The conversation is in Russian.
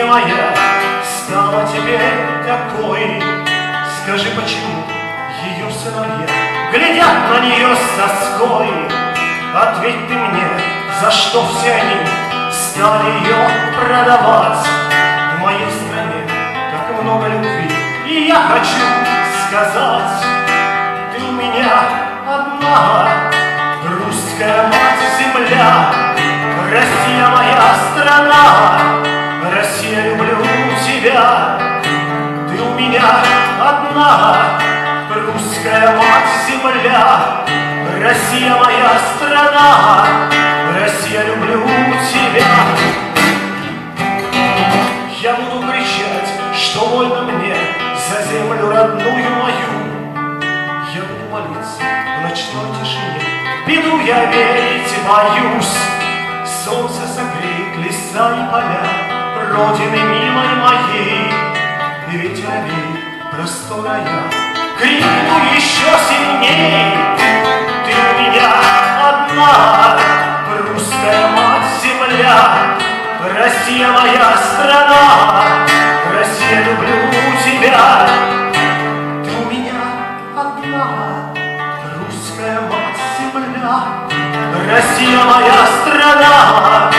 моя стала теперь такой. Скажи, почему ее сыновья глядят на нее с тоской? Ответь ты мне, за что все они стали ее продавать? В моей стране так много любви, и я хочу сказать: ты у меня одна, русская мать-земля, Россия моя страна, Россия, люблю тебя. Ты у меня одна, русская мать-земля, Россия моя страна, Россия, люблю тебя. Я буду кричать, что больно мне за землю родную мою. Я буду молиться в ночной тишине, беду я верить боюсь. Солнце согреет леса и поля родины милой моей, и ветер веет простора я крикну еще сильней. Ты у меня одна, русская мать-земля, Россия моя страна, Россия, люблю тебя. Ты у меня одна, русская мать-земля, Россия моя страна,